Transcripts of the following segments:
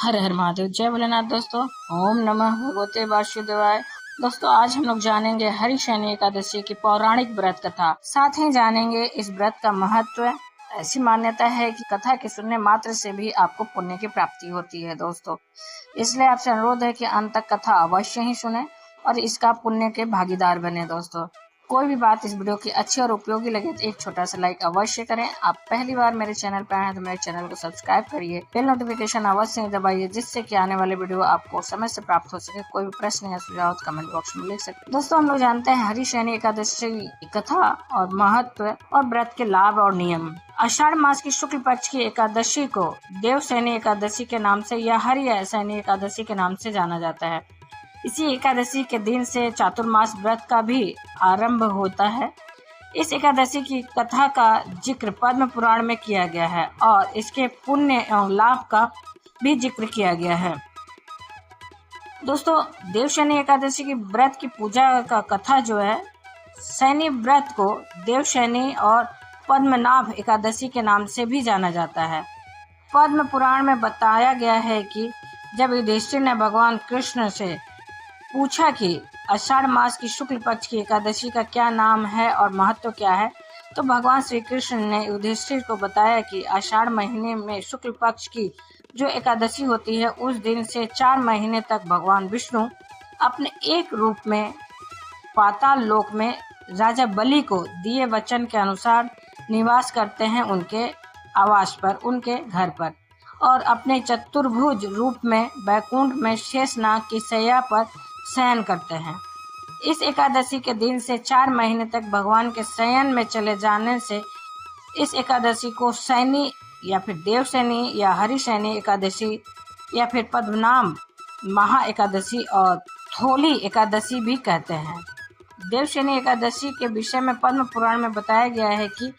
हर हर महादेव। जय भोलेनाथ। दोस्तों, ओम नमः भगवते वासुदेवाय। दोस्तों, आज हम लोग जानेंगे हरिशनि एकादशी की पौराणिक व्रत कथा। साथ ही जानेंगे इस व्रत का महत्व। ऐसी मान्यता है कि कथा के सुनने मात्र से भी आपको पुण्य की प्राप्ति होती है। दोस्तों, इसलिए आपसे अनुरोध है कि अंत तक कथा अवश्य ही सुने और इसका पुण्य के भागीदार बने। दोस्तों, कोई भी बात इस वीडियो की अच्छी और उपयोगी लगे तो एक छोटा सा लाइक अवश्य करें। आप पहली बार मेरे चैनल पर आए हैं तो मेरे चैनल को सब्सक्राइब करिए, बेल नोटिफिकेशन अवश्य दबाइए, जिससे कि आने वाले वीडियो आपको समय से प्राप्त हो सके। कोई भी प्रश्न या सुझाव कमेंट बॉक्स में लिख सकते। दोस्तों, हम लोग जानते हैं हरिशनि एकादशी की कथा और महत्व और व्रत के लाभ और नियम। आषाढ़ मास की शुक्ल पक्ष की एकादशी को देवशयनी एकादशी के नाम से या हरिशनि एकादशी के नाम से जाना जाता है। इसी एकादशी के दिन से चातुर्मास व्रत का भी आरंभ होता है। इस एकादशी की कथा का जिक्र पद्म पुराण में किया गया है और इसके पुण्य एवं लाभ का भी जिक्र किया गया है। दोस्तों, देवशयनी एकादशी की व्रत की पूजा का कथा जो है, शनि व्रत को देवशयनी और पद्मनाभ एकादशी के नाम से भी जाना जाता है। पद्म पुराण में बताया गया है कि जब युधिष्ठिर ने भगवान कृष्ण से पूछा कि आषाढ़ मास की शुक्ल पक्ष की एकादशी का क्या नाम है और महत्व क्या है, तो भगवान श्री कृष्ण ने युधिष्ठिर को बताया कि आषाढ़ महीने में शुक्ल पक्ष की जो एकादशी होती है, उस दिन से 4 महीने तक भगवान विष्णु अपने एक रूप में पाताल लोक में राजा बलि को दिए वचन के अनुसार निवास करते हैं, उनके आवास पर, उनके घर पर, और अपने चतुर्भुज रूप में बैकुंठ में शेषनाग की शैया पर शयन करते हैं। इस एकादशी के दिन से 4 महीने तक भगवान के शयन में चले जाने से इस एकादशी को शनि या फिर देवशयनी या हरिशनि एकादशी या फिर पद्मनाभ महा एकादशी और थोली एकादशी भी कहते हैं। देवशयनी एकादशी के विषय में पद्म पुराण में बताया गया है कि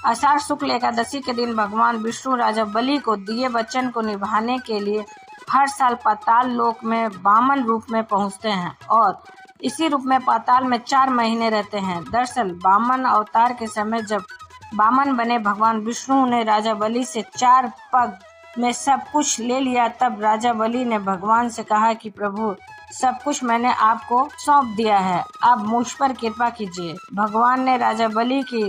आषाढ़ शुक्ल एकादशी के दिन भगवान विष्णु राजा बलि को दिए वचन को निभाने के लिए हर साल पाताल लोक में वामन रूप में पहुंचते हैं और इसी रूप में पाताल में 4 महीने रहते हैं। दरअसल वामन अवतार के समय जब वामन बने भगवान विष्णु ने राजा बलि से 4 पग में सब कुछ ले लिया, तब राजा बलि ने भगवान से कहा कि प्रभु, सब कुछ मैंने आपको सौंप दिया है, आप मुझ पर कृपा कीजिए। भगवान ने राजा बलि की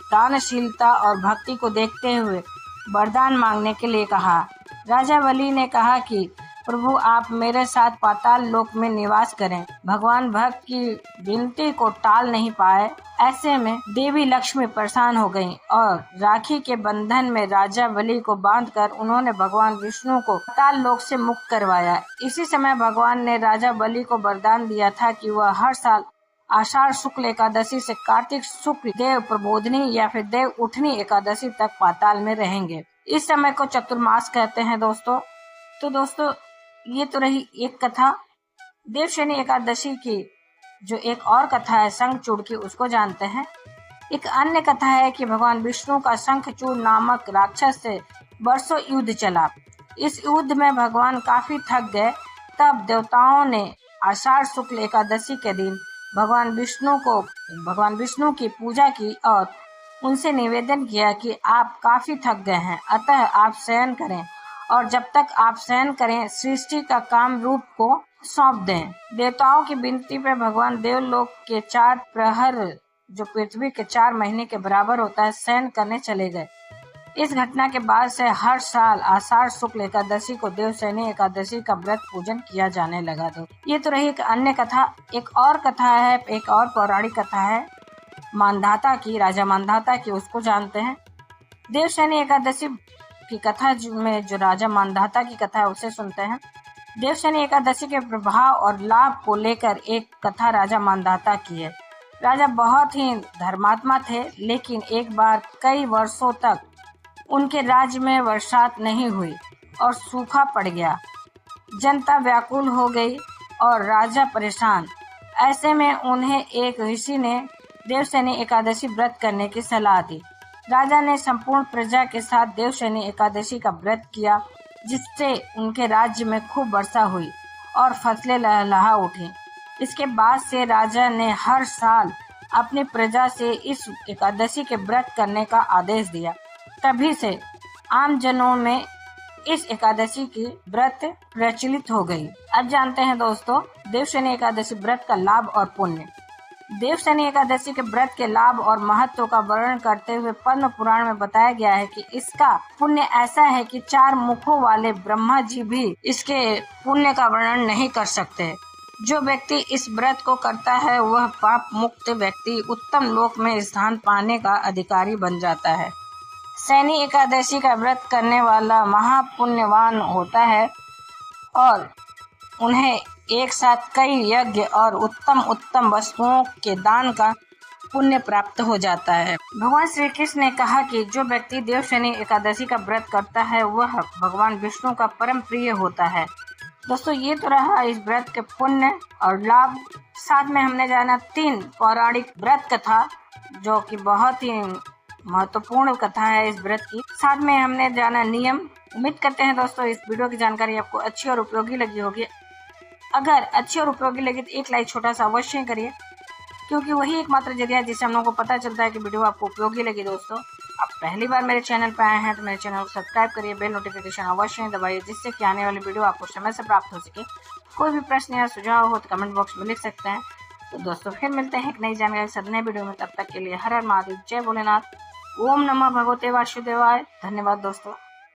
दानशीलता और भक्ति को देखते हुए वरदान मांगने के लिए कहा। राजा बलि ने कहा कि प्रभु, आप मेरे साथ पाताल लोक में निवास करें। भगवान भक्त की विनती को टाल नहीं पाए। ऐसे में देवी लक्ष्मी परेशान हो गईं और राखी के बंधन में राजा बलि को बांधकर उन्होंने भगवान विष्णु को पाताल लोक से मुक्त करवाया। इसी समय भगवान ने राजा बलि को वरदान दिया था कि वह हर साल आषाढ़ शुक्ल एकादशी से कार्तिक शुक्ल देव प्रबोधनी या फिर देव उठनी एकादशी तक पाताल में रहेंगे। इस समय को चतुर्मास कहते हैं। दोस्तों, ये तो रही एक कथा। देवशयनी एकादशी की जो एक और कथा है शंखचूड़ की, उसको जानते हैं। एक अन्य कथा है कि भगवान विष्णु का शंखचूड़ नामक राक्षस से वर्षों युद्ध चला। इस युद्ध में भगवान काफी थक गए। तब देवताओं ने आषाढ़ शुक्ल एकादशी के दिन भगवान विष्णु की पूजा की और उनसे निवेदन किया कि आप काफी थक गए हैं, अतः आप शयन करें और जब तक आप शयन करें सृष्टि का काम रूप को सौंप दें। देवताओं की विनती पर भगवान देवलोक के 4 प्रहर, जो पृथ्वी के 4 महीने के बराबर होता है, शयन करने चले गए। इस घटना के बाद से हर साल आषाढ़ शुक्ल एकादशी को देवशयनी एकादशी का व्रत पूजन किया जाने लगा। ये तो रही एक अन्य कथा। एक और कथा है, एक और पौराणिक कथा है मानधाता की, राजा मानधाता की, उसको जानते हैं। देवशयनी एकादशी की कथा में जो राजा मानधाता की कथा है उसे सुनते हैं। देवशयनी एकादशी के प्रभाव और लाभ को लेकर एक कथा राजा मानधाता की है। राजा बहुत ही धर्मात्मा थे, लेकिन एक बार कई वर्षों तक उनके राज्य में वर्षात नहीं हुई और सूखा पड़ गया। जनता व्याकुल हो गई और राजा परेशान। ऐसे में उन्हें एक ऋषि ने देवशयनी एकादशी व्रत करने की सलाह दी। राजा ने संपूर्ण प्रजा के साथ देवशयनी एकादशी का व्रत किया, जिससे उनके राज्य में खूब वर्षा हुई और फसलें लहलहा उठी। इसके बाद से राजा ने हर साल अपनी प्रजा से इस एकादशी के व्रत करने का आदेश दिया। तभी से आम जनों में इस एकादशी की व्रत प्रचलित हो गई। अब जानते हैं दोस्तों देवशनी एकादशी व्रत का लाभ और पुण्य। देवशनी एकादशी के व्रत के लाभ और महत्व का वर्णन करते हुए पद्म पुराण में बताया गया है कि इसका पुण्य ऐसा है कि 4 मुखों वाले ब्रह्मा जी भी इसके पुण्य का वर्णन नहीं कर सकते। जो व्यक्ति इस व्रत को करता है वह पाप मुक्त व्यक्ति उत्तम लोक में स्थान पाने का अधिकारी बन जाता है। शनि एकादशी का व्रत करने वाला महापुण्यवान होता है और उन्हें एक साथ कई यज्ञ और उत्तम उत्तम वस्तुओं के दान का पुण्य प्राप्त हो जाता है। भगवान श्री कृष्ण ने कहा कि जो व्यक्ति देवशनी एकादशी का व्रत करता है वह भगवान विष्णु का परम प्रिय होता है। दोस्तों ये तो रहा इस व्रत के पुण्य और लाभ। साथ में हमने जाना 3 पौराणिक व्रत कथा जो कि बहुत ही महत्वपूर्ण कथा है इस व्रत की। साथ में हमने जाना नियम। उम्मीद करते हैं दोस्तों इस वीडियो की जानकारी आपको अच्छी और उपयोगी लगी होगी। अगर अच्छी और उपयोगी लगी तो एक लाइक छोटा सा अवश्य करिए, क्योंकि वही एकमात्र जरिया है जिससे हम लोगों को पता चलता है कि वीडियो आपको उपयोगी लगी। दोस्तों आप पहली बार मेरे चैनल पर आए हैं तो मेरे चैनल को सब्सक्राइब करिए, बेल नोटिफिकेशन अवश्य दबाइए जिससे कि आने वाली वीडियो आपको समय से प्राप्त हो सके। कोई भी प्रश्न या सुझाव हो तो कमेंट बॉक्स में लिख सकते हैं। तो दोस्तों फिर मिलते हैं एक नई जानकारी के साथ नए वीडियो में। तब तक के लिए हर हर महादेव, जय भोलेनाथ, ओम नमः भगवते वासुदेवाय। धन्यवाद दोस्तों।